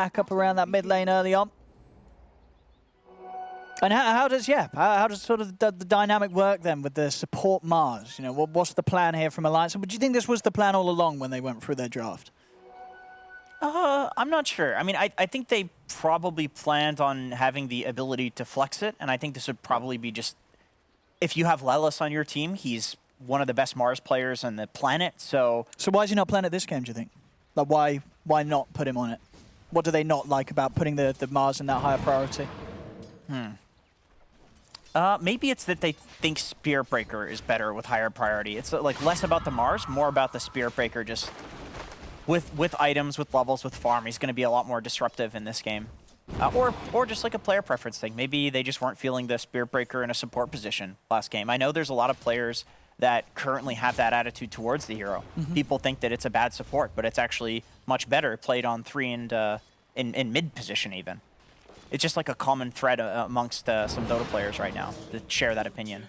back up around that mid lane early on. And how does sort of the dynamic work then with the support Mars? You know, what's the plan here from Alliance? And do you think this was the plan all along when they went through their draft? I'm not sure. I mean, I think they probably planned on having the ability to flex it, and I think this would probably be just, if you have Lelis on your team, he's one of the best Mars players on the planet, so... So why is he not playing at this game, do you think? Like, why not put him on it? What do they not like about putting the Mars in that higher priority? Maybe it's that they think Spirit Breaker is better with higher priority. It's like less about the Mars, more about the Spirit Breaker. Just with items, with levels, with farm, he's going to be a lot more disruptive in this game. Or just like a player preference thing. Maybe they just weren't feeling the Spirit Breaker in a support position last game. I know there's a lot of players that currently have that attitude towards the hero. People think that it's a bad support, but it's actually much better played on 3 and in mid position even. It's just like a common thread amongst some Dota players right now to share that opinion.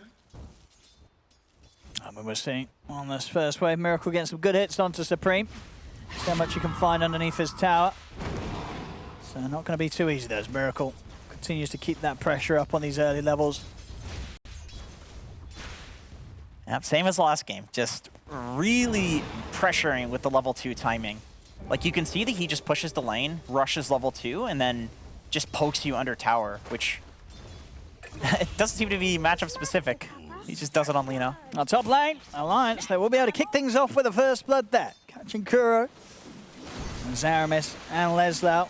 I mean, we're seeing on this first wave, Miracle getting some good hits onto Supreme. See how much you can find underneath his tower. So not going to be too easy though, as Miracle continues to keep that pressure up on these early levels. Yep, same as last game. Just really pressuring with the level 2 timing. Like you can see that he just pushes the lane, rushes level 2, and then just pokes you under tower, which it doesn't seem to be matchup specific. He just does it on Lino. On top lane, Alliance, they will be able to kick things off with the first blood there. Catching Kuro, and Zaramis, and Leslau.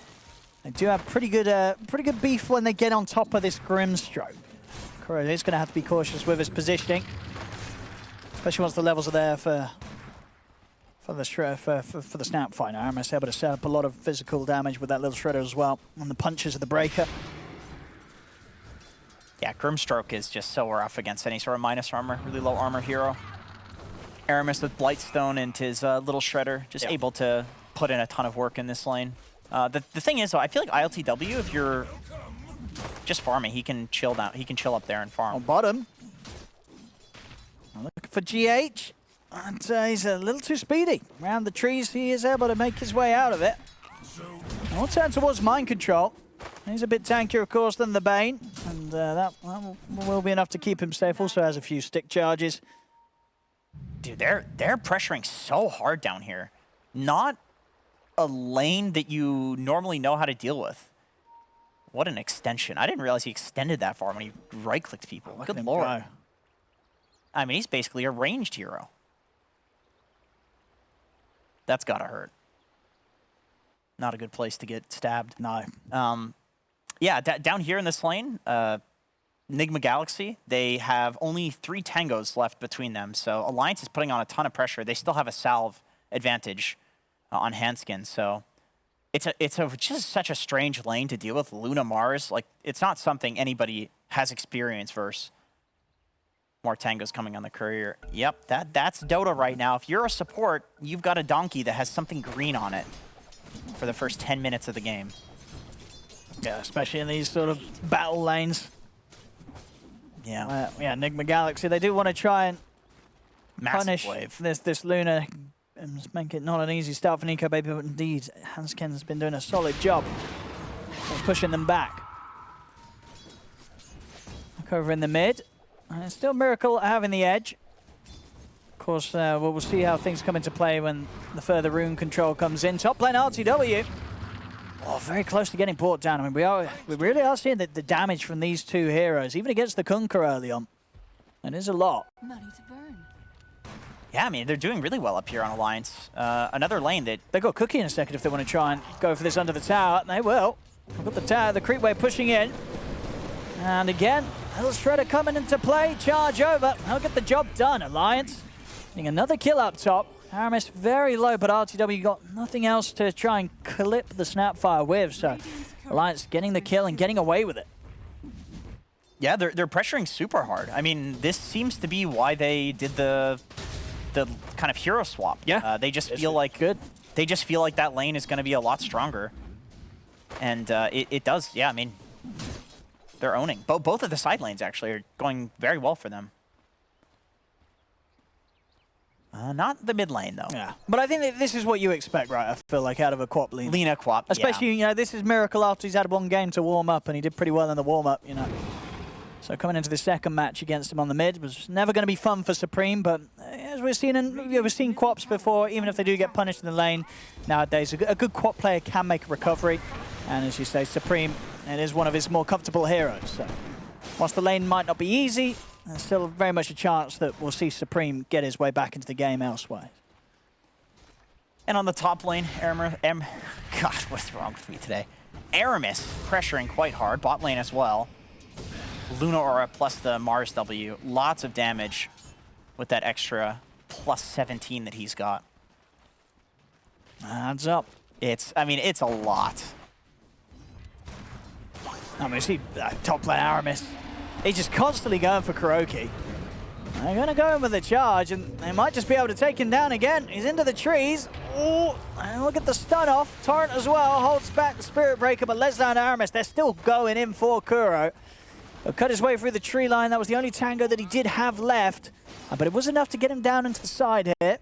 They do have pretty good beef when they get on top of this Grimstroke. Kuro is going to have to be cautious with his positioning, especially once the levels are there for the snap fight. Aramis able to set up a lot of physical damage with that little shredder as well, on the punches of the breaker. Yeah, Grimstroke is just so rough against any sort of minus armor, really low armor hero. Aramis with Blightstone and his little shredder, just able to put in a ton of work in this lane. The thing is, though, I feel like ILTW, if you're just farming, he can chill down. He can chill up there and farm. On bottom, looking for GH. And he's a little too speedy. Around the trees, he is able to make his way out of it. I'll turn towards mind control. He's a bit tankier, of course, than the Bane. And that will be enough to keep him safe. Also has a few stick charges. Dude, they're pressuring so hard down here. Not a lane that you normally know how to deal with. What an extension. I didn't realize he extended that far when he right-clicked people. Good lord. Go. I mean, he's basically a ranged hero. That's gotta hurt. Not a good place to get stabbed. No. Yeah, down here in this lane, Nigma Galaxy, they have only 3 tangos left between them. So Alliance is putting on a ton of pressure. They still have a salve advantage on Handskin. So it's just such a strange lane to deal with. Luna Mars, like it's not something anybody has experience versus. More tangos coming on the courier. Yep, that's Dota right now. If you're a support, you've got a donkey that has something green on it for the first 10 minutes of the game. Yeah, especially in these sort of battle lanes. Yeah. Yeah, Nigma Galaxy, they do want to try and Massive punish wave. this Luna and just make it not an easy start for Nico Baby, but indeed, Hanskin's been doing a solid job of pushing them back. Look over in the mid. And it's still Miracle having the edge. Of course, we'll see how things come into play when the further rune control comes in. Top lane RTW. Oh, very close to getting brought down. I mean, we really are seeing the damage from these two heroes, even against the Kunkka early on. And there's a lot. Money to burn. Yeah, I mean, they're doing really well up here on Alliance. Another lane that... They've got Cookie in a second if they want to try and go for this under the tower. And they will. We've got the tower, the creep wave pushing in. And again, little shredder coming into play. Charge over. They'll get the job done, Alliance. Getting another kill up top. Aramis very low, but RTW got nothing else to try and clip the Snapfire with. So Alliance getting the kill and getting away with it. Yeah, they're pressuring super hard. I mean, this seems to be why they did the kind of hero swap. Yeah, they just feel like they just feel like that lane is going to be a lot stronger, and it does. Yeah, I mean, they're owning. Both of the side lanes actually are going very well for them. Not the mid lane, though. Yeah, but I think that this is what you expect, right? I feel like out of a Quap Lina. Lina Quap, Especially, yeah. you know, this is Miracle after he's had one game to warm up, and he did pretty well in the warm-up, you know. So coming into the second match against him on the mid was never going to be fun for Supreme, but as we've seen we've seen Quaps before, even if they do get punished in the lane, nowadays a good Quap player can make a recovery. And as you say, Supreme, it is one of his more comfortable heroes. So whilst the lane might not be easy, there's still very much a chance that we'll see Supreme get his way back into the game elsewhere. And on the top lane, God, what's wrong with me today? Aramis pressuring quite hard, bot lane as well. Luna Aura plus the Mars W. Lots of damage with that extra plus 17 that he's got. Adds up. I mean, it's a lot. I mean, see, top lane Aramis. He's just constantly going for Kuroki. They're going to go in with a charge, and they might just be able to take him down again. He's into the trees. Oh, and look at the stun off. Torrent as well holds back the Spirit Breaker, but lets down Aramis. They're still going in for Kuro. He'll cut his way through the tree line. That was the only tango that he did have left. But it was enough to get him down into the side here.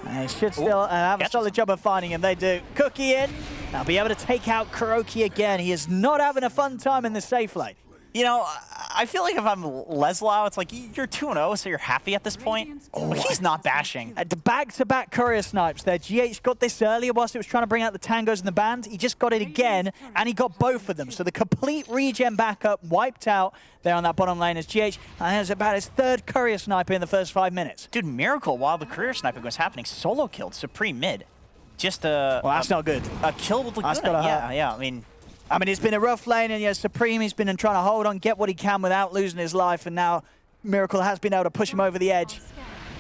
And he should still have a solid job of finding him. They do. Cookie in. They'll be able to take out Kuroki again. He is not having a fun time in the safe lane. You know, I feel like if I'm Leslau, it's like you're 2-0, so you're happy at this point. Oh, he's not bashing. At the back-to-back courier snipes there. GH got this earlier whilst it was trying to bring out the tangos in the band. He just got it again, and he got both of them. So the complete regen backup wiped out there on that bottom lane as GH. And it was about his third courier sniper in the first 5 minutes. Dude, Miracle, while the courier sniping was happening, solo killed Supreme mid. Just a... Well, that's not good. A kill with Laguna. That's gotta hurt. Yeah, I mean, it's been a rough lane, and yeah, Supreme, he's been trying to hold on, get what he can without losing his life, and now Miracle has been able to push him over the edge.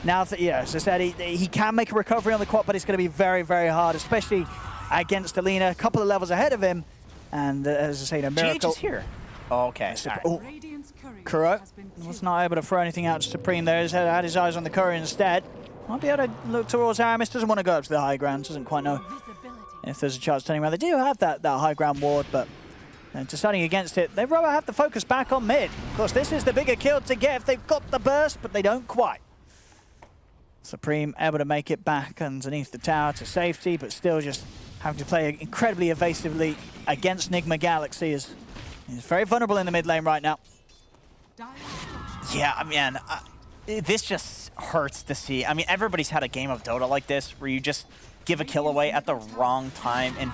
Now, yeah, as I said, he can make a recovery on the quad, but it's going to be very, very hard, especially against Alina, a couple of levels ahead of him. And as I say, Miracle... GH is here. Oh, okay. Oh, Kuro was not able to throw anything out to Supreme there. He had his eyes on the courier instead. Might be able to look towards Aramis. Doesn't want to go up to the high ground. Doesn't quite know if there's a chance turning around. They do have that high ground ward, but deciding against it, they'd rather have to focus back on mid. Of course, this is the bigger kill to get if they've got the burst, but they don't quite. Supreme able to make it back underneath the tower to safety, but still just having to play incredibly evasively against Nigma Galaxy. He's very vulnerable in the mid lane right now. Yeah, man, this just hurts to see. I mean, everybody's had a game of Dota like this where you just give a kill away at the wrong time, and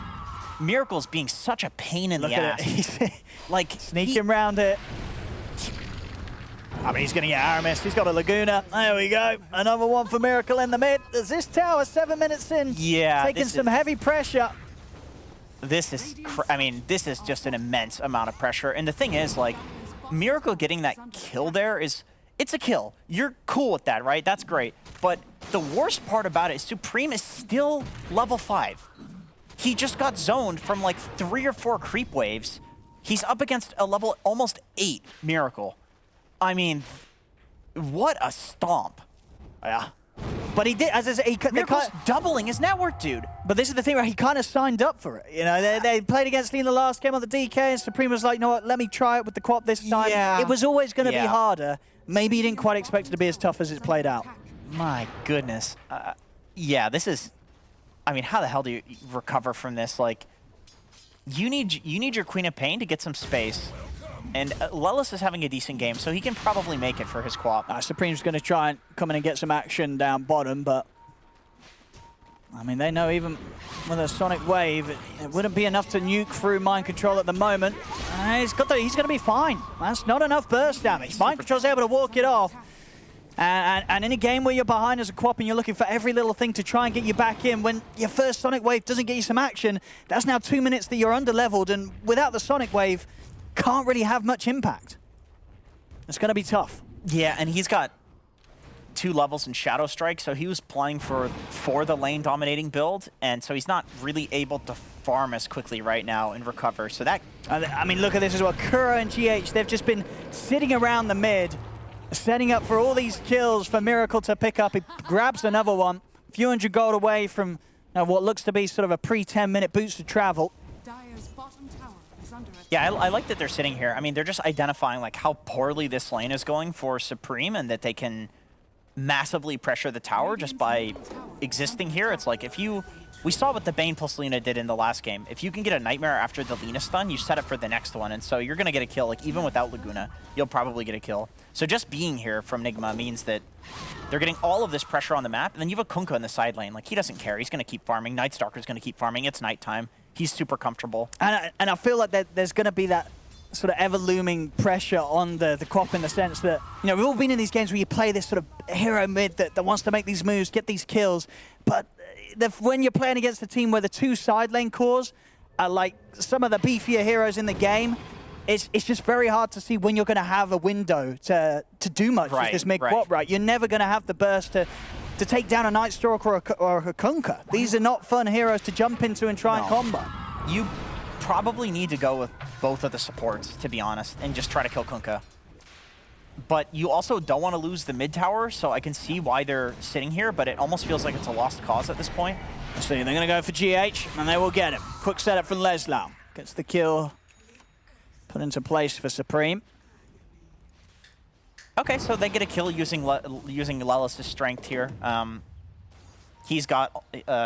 Miracle's being such a pain in the ass. He's like sneaking around it. I mean, he's going to get Aramis. He's got a Laguna. There we go. Another one for Miracle in the mid. There's this tower 7 minutes in. Yeah, taking some heavy pressure. This is, I mean, this is just an immense amount of pressure. And the thing is, like, Miracle getting that kill there is, it's a kill. You're cool with that, right? That's great. But the worst part about it is Supreme is still level 5. He just got zoned from like 3 or 4 creep waves. He's up against a level almost 8 Miracle. I mean, what a stomp. Yeah. But he did, as I say, Miracle's doubling his network, dude. But this is the thing where he kind of signed up for it. You know, they played against Lina last game on the DK, and Supreme was like, you know what, let me try it with the Quap this time. Yeah. It was always going to be harder. Maybe he didn't quite expect it to be as tough as it's played out. My goodness. Yeah, this is... I mean, how the hell do you recover from this? Like, you need your Queen of Pain to get some space. And Lelis is having a decent game, so he can probably make it for his Quap. Supreme's going to try and come in and get some action down bottom, but... I mean, they know even with a Sonic Wave, it wouldn't be enough to nuke through Mind Control at the moment. He's going to be fine. That's not enough burst damage. Mind Control's able to walk it off. And in a game where you're behind as a Quap and you're looking for every little thing to try and get you back in, when your first Sonic Wave doesn't get you some action, that's now 2 minutes that you're under-leveled, and without the Sonic Wave, can't really have much impact. It's going to be tough. Yeah, and he's got 2 levels in Shadow Strike, so he was playing for the lane-dominating build, and so he's not really able to farm as quickly right now and recover, so that... I mean, look at this as well. Kuro and GH, they've just been sitting around the mid, setting up for all these kills for Miracle to pick up. He grabs another one, a few hundred gold away from what looks to be sort of a pre-10-minute boost to travel. Yeah, I like that they're sitting here. I mean, they're just identifying like how poorly this lane is going for Supreme, and that they can massively pressure the tower just by existing here. It's like if you... We saw what the Bane plus Lina did in the last game. If you can get a Nightmare after the Lina stun, you set up for the next one. And so you're going to get a kill. Like, even without Laguna, you'll probably get a kill. So just being here from Nigma means that they're getting all of this pressure on the map. And then you have a Kunkka in the side lane. Like, he doesn't care. He's going to keep farming. Nightstalker's going to keep farming. It's nighttime. He's super comfortable. And I feel like there's going to be that sort of ever-looming pressure on the Quap in the sense that, you know, we've all been in these games where you play this sort of hero mid that wants to make these moves, get these kills, but when you're playing against a team where the two side lane cores are like some of the beefier heroes in the game, it's just very hard to see when you're going to have a window to do much with this mid Quap, right? You're never going to have the burst to take down a Nightstalker or a Kunkka. These are not fun heroes to jump into and try and combo. You probably need to go with both of the supports, to be honest, and just try to kill Kunkka. But you also don't want to lose the mid tower, so I can see why they're sitting here, but it almost feels like it's a lost cause at this point. So they're going to go for GH, and they will get him. Quick setup from Leslau. Gets the kill put into place for Supreme. Okay, so they get a kill using Lelis' strength here. He's got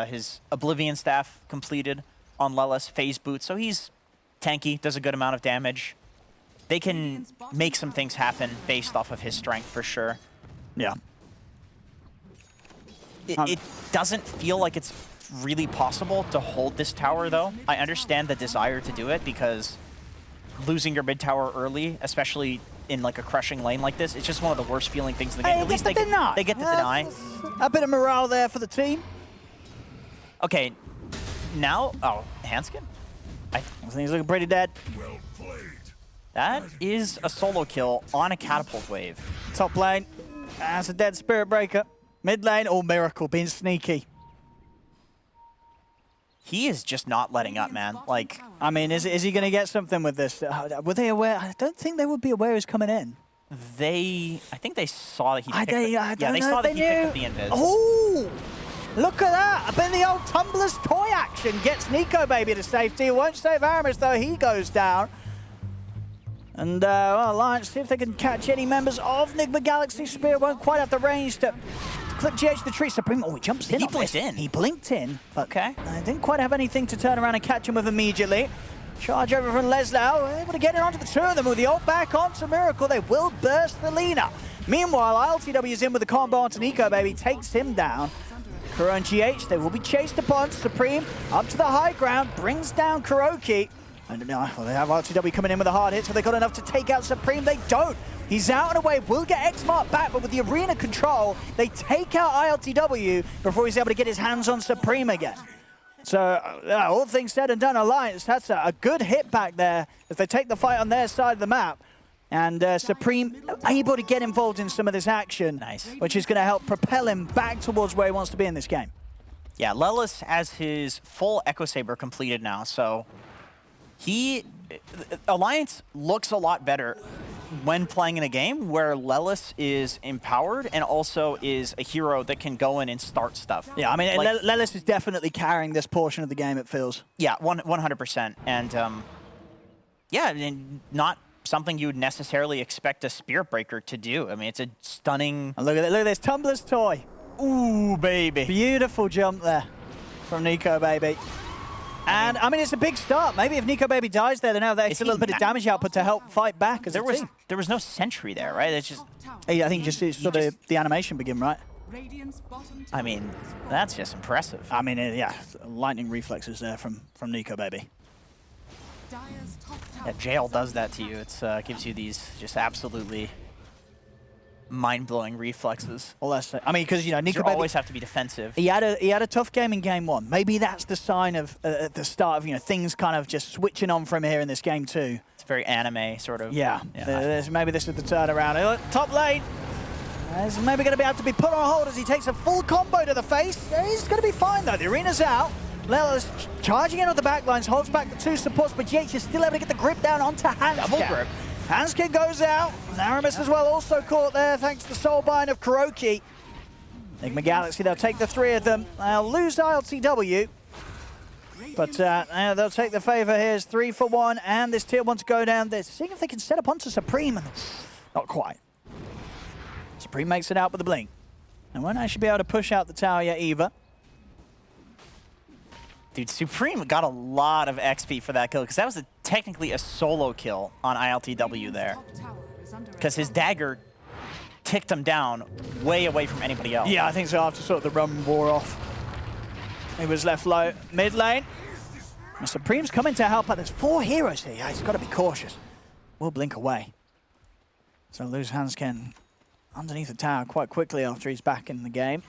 his Oblivion Staff completed on Lelis, Phase Boot, so he's tanky, does a good amount of damage. They can make some things happen based off of his strength for sure. Yeah. It doesn't feel like it's really possible to hold this tower, though. I understand the desire to do it because losing your mid tower early, especially in like a crushing lane like this, it's just one of the worst feeling things in the game. At least they get the deny. A bit of morale there for the team. Okay, now, Hanskin? I think he's looking pretty dead. Well played. That is a solo kill on a catapult wave. Top lane, that's a dead Spirit Breaker. Mid lane, Miracle being sneaky. He is just not letting up, man. Like, I mean, is he going to get something with this? Were they aware? I don't think they would be aware he's coming in. I think they saw that he picked they saw that he picked up the invis. Oh! Look at that! I bet the old Tumbler's toy action gets Nico Baby to safety. It won't save Aramis, though. He goes down. And, well, Alliance, see if they can catch any members of Nigma Galaxy. Spirit won't quite have the range to clip GH the tree. Supreme, he jumps in. He blinked in. He blinked in. But okay. I didn't quite have anything to turn around and catch him with immediately. Charge over from Leslau, able to get it onto the two of them with the ult back onto Miracle. They will burst the Lina. Meanwhile, ILTW is in with the combo onto Nico Baby, takes him down. Kuro and GH, they will be chased upon. Supreme up to the high ground, brings down Kuroki. And well, they have RTW coming in with a hard hit, so they got enough to take out Supreme. They don't. He's out and away, will get X-Mark back, but with the arena control, they take out ILTW before he's able to get his hands on Supreme again. So, all things said and done, Alliance, that's a good hit back there as they take the fight on their side of the map. And Supreme able to get involved in some of this action, which is going to help propel him back towards where he wants to be in this game. Yeah, Lelis has his full Echo Saber completed now, so Alliance looks a lot better when playing in a game where Lelis is empowered and also is a hero that can go in and start stuff. Yeah, I mean, like, Lelis is definitely carrying this portion of the game, it feels. Yeah, 100%. And yeah, and not something you would necessarily expect a Spirit Breaker to do. I mean, it's a stunning... And look at this Tumbler's toy. Ooh, baby. Beautiful jump there from Nico Baby. And, I mean, it's a big start. Maybe if Nico Baby dies there, then have that extra little bit of damage output to help fight back as a team. There was no sentry there, right? It's just... Yeah, I think just sort of the animation begin, right? I mean, that's just impressive. I mean, yeah, lightning reflexes there from Nico Baby. Yeah, Jail does that to you. It gives you these just absolutely mind-blowing reflexes. Well, that's it. I mean, because, you know, Nico Baby always have to be defensive. He had a tough game in game one. Maybe that's the sign of the start of, you know, things kind of just switching on from here in this game too. It's very anime sort of. Yeah. Maybe this is the turnaround. Top lane. Is maybe going to be able to be put on hold as he takes a full combo to the face. He's going to be fine though. The arena's out. Lelis charging in on the back lines, holds back the two supports, but GH is still able to get the grip down onto Hanskin. Double grip. Hanskin goes out. Aramis as well also caught there thanks to the soulbind of Kuroki. Nigma Galaxy, they'll take the three of them. They'll lose ILTW. But they'll take the favor here. It's 3 for 1, and this tier 1 to go down. They're seeing if they can set up onto Supreme. And not quite. Supreme makes it out with the blink. And won't actually be able to push out the tower yet either. Dude, Supreme got a lot of XP for that kill, because that was technically a solo kill on ILTW there. Because his dagger ticked him down way away from anybody else. Yeah, I think so. After sort of the run wore off, he was left low mid lane. And Supreme's coming to help out. There's 4 heroes here. Yeah, he's got to be cautious. We'll blink away. So lose Hansken underneath the tower quite quickly after he's back in the game.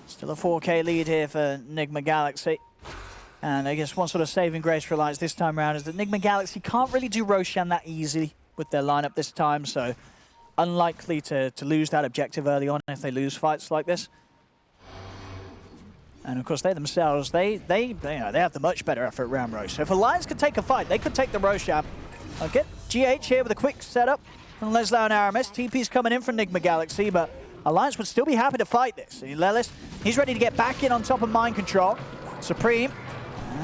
Still a 4K lead here for Nigma Galaxy. And I guess one sort of saving grace for Alliance this time around is that Nigma Galaxy can't really do Roshan that easy with their lineup this time, so unlikely to lose that objective early on if they lose fights like this. And of course they themselves, they have the much better effort round Rosh. So if Alliance could take a fight, they could take the Roshan. I'll get GH here with a quick setup from Leslau and Aramis. TP's coming in from Nigma Galaxy, but Alliance would still be happy to fight this. Lelis, he's ready to get back in on top of Mind Control. Supreme,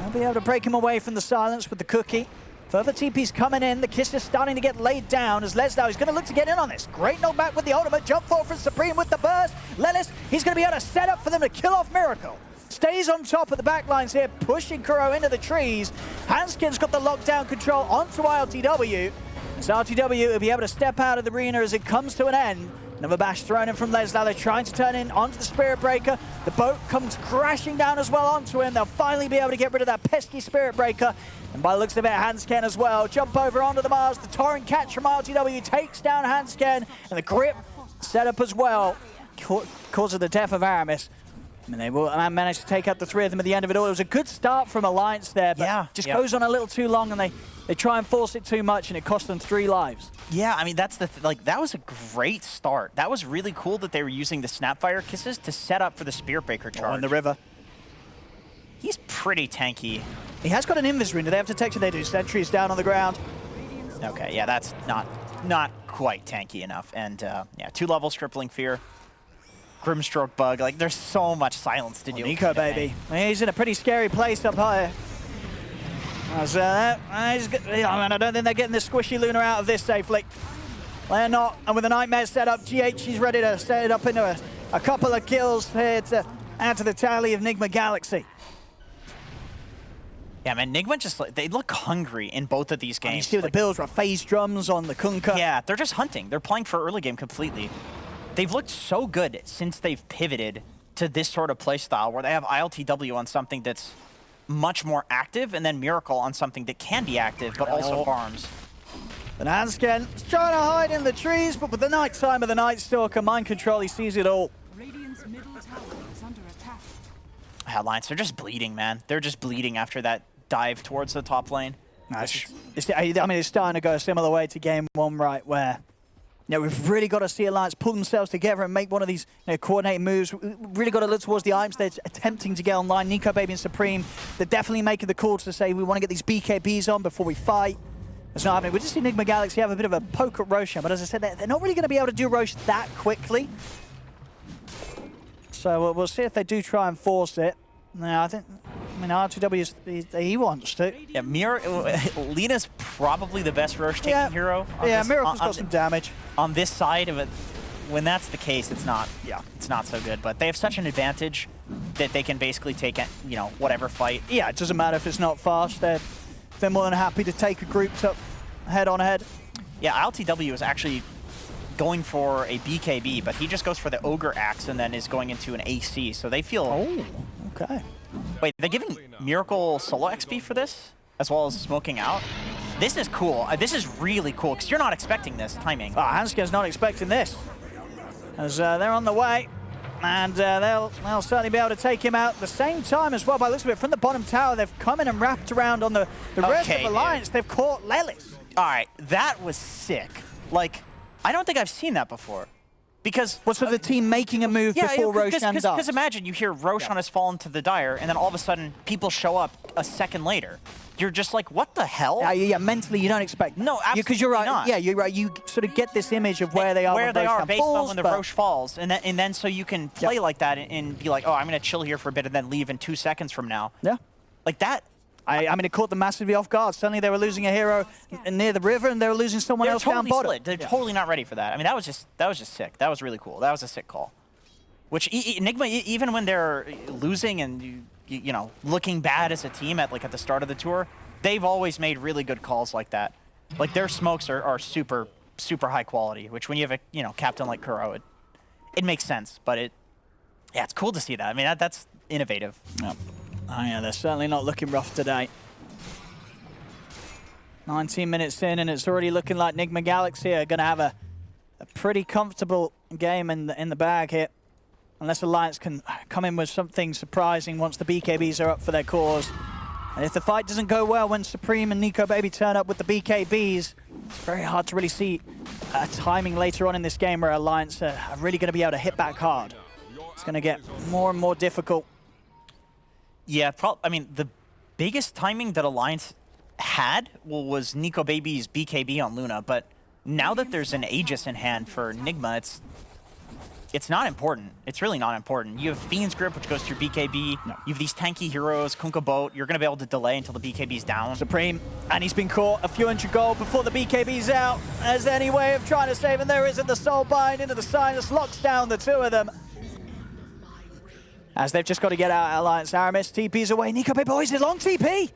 will be able to break him away from the silence with the cookie. Further TP's coming in. The kiss is starting to get laid down as Leslau is going to look to get in on this. Great knockback with the ultimate. Jump forward from Supreme with the burst. Lelis, he's going to be able to set up for them to kill off Miracle. Stays on top of the backlines here, pushing Kuro into the trees. Hanskin's got the lockdown control onto ILTW. So ILTW will be able to step out of the arena as it comes to an end. Another bash thrown in from Leslau. They're trying to turn in onto the Spirit Breaker. The boat comes crashing down as well onto him. They'll finally be able to get rid of that pesky Spirit Breaker. And by the looks of it, Hansken as well. Jump over onto the Mars. The Torrent catch from ILTW takes down Hansken. And the grip set up as well. Cause of the death of Aramis. I mean, they will manage to take out the 3 of them at the end of it all. It was a good start from Alliance there, but just goes on a little too long, and they try and force it too much, and it cost them 3 lives. Yeah, I mean, that's that was a great start. That was really cool that they were using the Snapfire Kisses to set up for the Spear Breaker charge. In the river. He's pretty tanky. He has got an invis rune. Do they have protection? They do. Sentries down on the ground. Okay, yeah, that's not quite tanky enough. And yeah, 2 levels, Crippling Fear. Grimstroke Bug, like there's so much silence to deal with. Nico, baby. He's in a pretty scary place up high. I don't think they're getting the squishy Luna out of this safely. They're not, and with a Nightmare set up, GH is ready to set it up into a couple of kills here to add to the tally of Nigma Galaxy. Yeah, man, Nigma just, they look hungry in both of these games. You see the builds with phase drums on the Kunkka. Yeah, they're just hunting. They're playing for early game completely. They've looked so good since they've pivoted to this sort of playstyle where they have ILTW on something that's much more active and then Miracle on something that can be active but also farms. And Hansken is trying to hide in the trees, but with the night time of the Night Stalker, Mind Control, he sees it all. Radiant's middle tower is under attack. Alliance, they're just bleeding, man. They're just bleeding after that dive towards the top lane. I mean, it's starting to go a similar way to game 1, right, where we've really got to see Alliance pull themselves together and make one of these coordinated moves. We've really got to look towards the items they're attempting to get online. Nico, Baby, and Supreme, they're definitely making the calls to say we want to get these BKBs on before we fight. It's not happening. We just see Nigma Galaxy have a bit of a poke at Roshan, but as I said, they're not really going to be able to do Rosh that quickly. So we'll see if they do try and force it. No, I mean, R2W, he wants to. Yeah, Lena's probably the best Rosh-taking hero. Yeah, Miracle's got some damage. On this side of it, when that's the case, it's not so good. But they have such an advantage that they can basically take, whatever fight. Yeah, it doesn't matter if it's not fast. They're more than happy to take a group up head on head. Yeah, LTW is actually going for a BKB, but he just goes for the Ogre Axe and then is going into an AC. So they feel... Oh, okay. Wait, they're giving Miracle solo XP for this, as well as smoking out? This is cool. This is really cool, because you're not expecting this timing. Hansken's not expecting this. As they're on the way, and they'll certainly be able to take him out at the same time as well. By the looks of it, from the bottom tower, they've come in and wrapped around on the rest of Alliance. They've caught Lelis. All right, that was sick. Like, I don't think I've seen that before. Because... What's with the team making a move before Roshan does? Because imagine you hear Roshan has fallen to the Dire, and then all of a sudden, people show up a second later. You're just like, what the hell? Yeah, mentally you don't expect. No, absolutely because you're right. not. Yeah, you're right. You sort of get this image of where they are based on when the Rosh falls, and then so you can play like that and be like, oh, I'm going to chill here for a bit and then leave in 2 seconds from now. Yeah. Like that I mean, it caught them massively off guard. Suddenly they were losing a hero near the river, and they were losing someone else down bottom. Split. They're totally not ready for that. I mean, that was just sick. That was really cool. That was a sick call. Which Nigma, even when they're losing and you know looking bad as a team at the start of the tour, they've always made really good calls like that. Like their smokes are super high quality. Which when you have a captain like Kuro, it makes sense. But it's cool to see that. I mean that's innovative. Yep. Oh yeah, they're certainly not looking rough today. 19 minutes in, and it's already looking like Nigma Galaxy are going to have a pretty comfortable game in the bag here. Unless Alliance can come in with something surprising once the BKBs are up for their cause. And if the fight doesn't go well when Supreme and Nico Baby turn up with the BKBs, it's very hard to really see a timing later on in this game where Alliance are really going to be able to hit back hard. It's going to get more and more difficult. Yeah, I mean, the biggest timing that Alliance had was Nico Baby's BKB on Luna, but now that there's an Aegis in hand for Nigma, it's not important. It's really not important. You have Fiend's Grip, which goes through BKB. No. You have these tanky heroes, Kunkka Boat. You're going to be able to delay until the BKB's down. Supreme, and he's been caught a few hundred gold before the BKB's out. Is there any way of trying to save him? There isn't. The Soul Bind into the Sinus locks down the two of them. As they've just got to get out Alliance. Aramis TP's away. Nico Baby, boys, his long TP.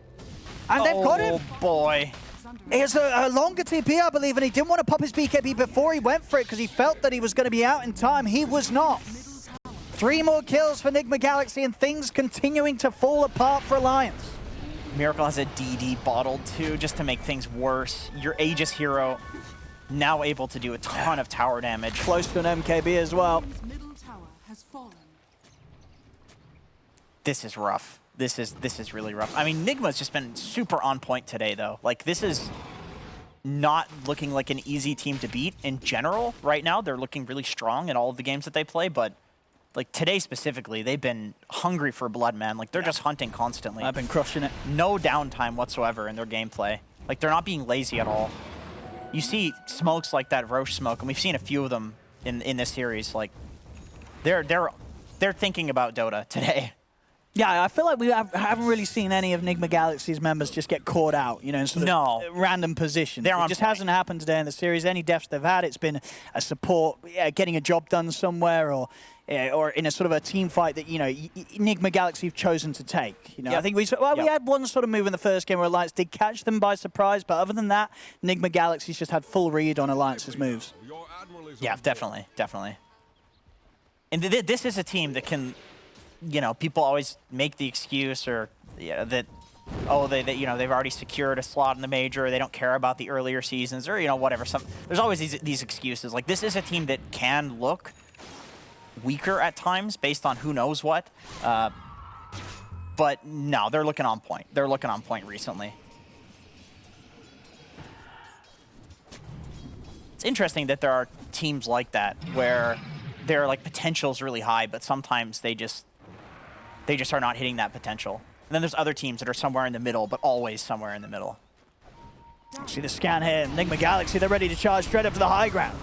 And they've got him. Oh, boy. He has a longer TP, I believe, and he didn't want to pop his BKB before he went for it because he felt that he was going to be out in time. He was not. 3 more kills for Nigma Galaxy, and things continuing to fall apart for Alliance. Miracle has a DD bottled too, just to make things worse. Your Aegis hero now able to do a ton of tower damage. Close to an MKB as well. Middle tower has fallen. This is rough. This is really rough. I mean, Nigma's just been super on point today, though. Like, this is not looking like an easy team to beat in general right now. They're looking really strong in all of the games that they play, but like today specifically, they've been hungry for blood, man. Like, they're just hunting constantly. I've been crushing it. No downtime whatsoever in their gameplay. Like, they're not being lazy at all. You see smokes like that Roche smoke, and we've seen a few of them in this series. Like, they're thinking about Dota today. Yeah, I feel like we haven't really seen any of Nigma Galaxy's members just get caught out, you know, in sort of random positions. It just hasn't happened today in the series. Any deaths they've had, it's been a support, getting a job done somewhere, or in a sort of a team fight that, you know, Nigma Galaxy have chosen to take. You know, I think we had one sort of move in the first game where Alliance did catch them by surprise, but other than that, Nigma Galaxy's just had full read on Alliance's moves. Yeah, definitely. And this is a team that can, you know, people always make the excuse or that, oh, you know, they've already secured a slot in the major, or they don't care about the earlier seasons, or, you know, whatever. There's always these excuses. Like, this is a team that can look weaker at times based on who knows what. But no, they're looking on point. They're looking on point recently. It's interesting that there are teams like that where their like potential's really high, but sometimes they just are not hitting that potential. And then there's other teams that are somewhere in the middle, but always somewhere in the middle. See the scan here. Nigma Galaxy, they're ready to charge straight up to the high ground.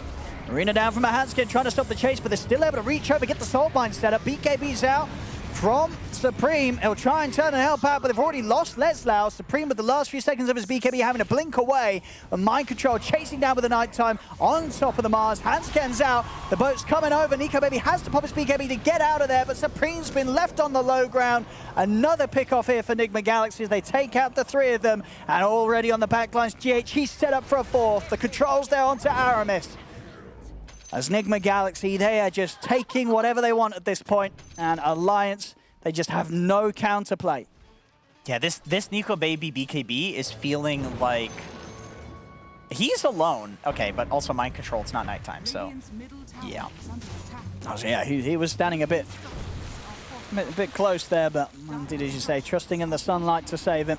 Arena down from a Hanskin, trying to stop the chase, but they're still able to reach over, get the Soul Bind set up. BKB's out from Supreme. He'll try and turn and help out, but they've already lost Leslau. Supreme with the last few seconds of his BKB having to blink away. And Mind Control chasing down with the nighttime on top of the Mars. Hanskin's out. The boat's coming over. Nico Baby has to pop his BKB to get out of there, but Supreme's been left on the low ground. Another pick off here for Nigma Galaxy as they take out the 3 of them. And already on the backlines, GH, he's set up for a 4th. The controls there onto Aramis. As Nigma Galaxy, they are just taking whatever they want at this point. And Alliance, they just have no counterplay. Yeah, this Nico Baby BKB is feeling like he's alone. Okay, but also Mind Control, it's not nighttime, so yeah. Oh, so yeah, he was standing a bit close there, but indeed, as you say, trusting in the sunlight to save him.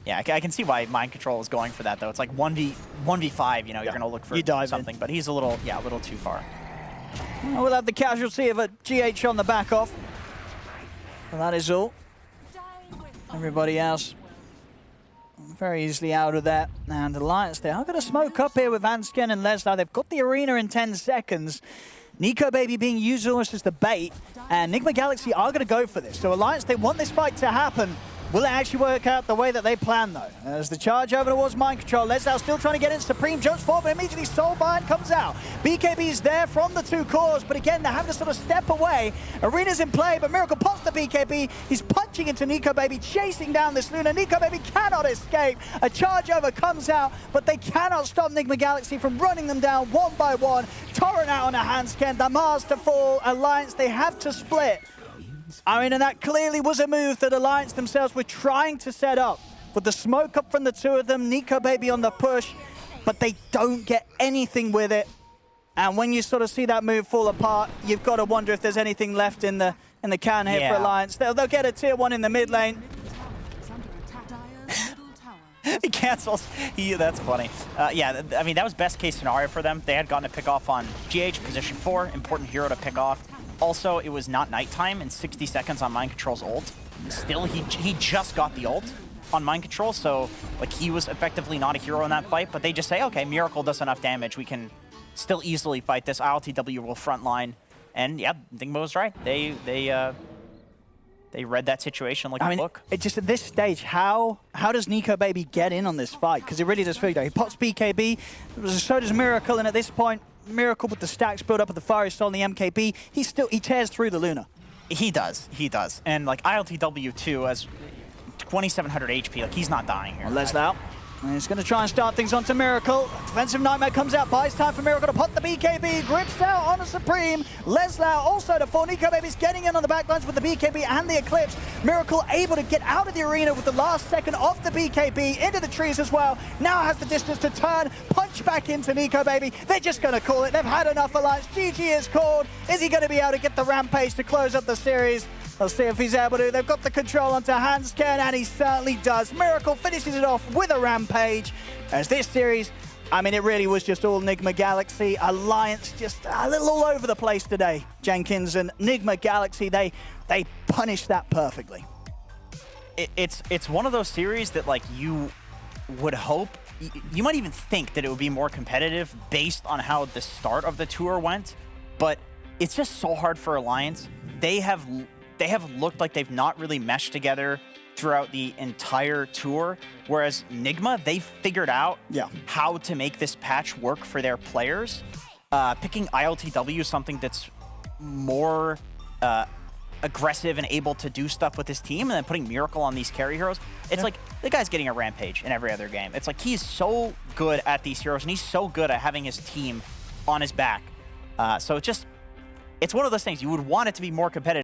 Yeah, I can see why Mind Control is going for that, though. It's like 1v5, you know, you're going to look for something, but he's a little too far. Well, we'll have the casualty of a GH on the back off. And that is all. Everybody else very easily out of that. And Alliance, they are going to smoke up here with Hanskin and Leslau. They've got the arena in 10 seconds. Nico Baby being used almost as the bait. And Nigma Galaxy are going to go for this. So Alliance, they want this fight to happen. Will it actually work out the way that they planned, though? As the charge over towards mind control, Leslie still trying to get in. Supreme jumps forward, but immediately Soulbind comes out. BKB is there from the two cores, but again, they're having to sort of step away. Arena's in play, but Miracle pops the BKB. He's punching into Nico Baby, chasing down this Luna. Nico Baby cannot escape. A charge over comes out, but they cannot stop Nigma Galaxy from running them down one by one. Torrent out on a handscan. The Mars to fall. Alliance, they have to split. I mean, and that clearly was a move that Alliance themselves were trying to set up. With the smoke up from the two of them, Nico Baby on the push, but they don't get anything with it. And when you sort of see that move fall apart, you've got to wonder if there's anything left in the can here for Alliance. They'll get a tier 1 in the mid lane. He cancels. That's funny. Yeah, I mean, that was best case scenario for them. They had gotten a pick off on GH, position 4, important hero to pick off. Also, it was not nighttime and 60 seconds on Mind Control's ult. Still, he just got the ult on Mind Control, so like he was effectively not a hero in that fight, but they just say, okay, Miracle does enough damage. We can still easily fight this. ILTW will frontline. And yeah, Nigma was right. They read that situation like a book. It just at this stage, how does Nico Baby get in on this fight? Because it really does feel like he pops BKB, so does Miracle, and at this point, Miracle with the stacks build up with the Fiery Soul and the MKB, he tears through the Luna. He does. And like ILTW too, as 2700 HP, like he's not dying here. Well, Leslie out. And he's going to try and start things onto Miracle. Defensive Nightmare comes out, buys time for Miracle to pop the BKB, grips out on a Supreme. Leslie also to fall. Nico Baby's getting in on the backlines with the BKB and the Eclipse. Miracle able to get out of the arena with the last second of the BKB into the trees as well. Now has the distance to turn, punch back into Nico Baby. They're just going to call it. They've had enough Alliance. GG is called. Is he going to be able to get the Rampage to close up the series? Let's see if he's able to. They've got the control onto Handscan, and he certainly does. Miracle finishes it off with a Rampage. As this series, I mean, it really was just all Nigma Galaxy. Alliance just a little all over the place today, Jenkins. And Nigma Galaxy, they punished that perfectly. It's one of those series that, like, you would hope, you might even think that it would be more competitive based on how the start of the tour went, but it's just so hard for Alliance. They have looked like they've not really meshed together throughout the entire tour, whereas Nigma, they figured out how to make this patch work for their players. Picking ILTW, something that's more aggressive and able to do stuff with his team, and then putting Miracle on these carry heroes, it's like the guy's getting a Rampage in every other game. It's like he's so good at these heroes, and he's so good at having his team on his back. So it's one of those things, you would want it to be more competitive.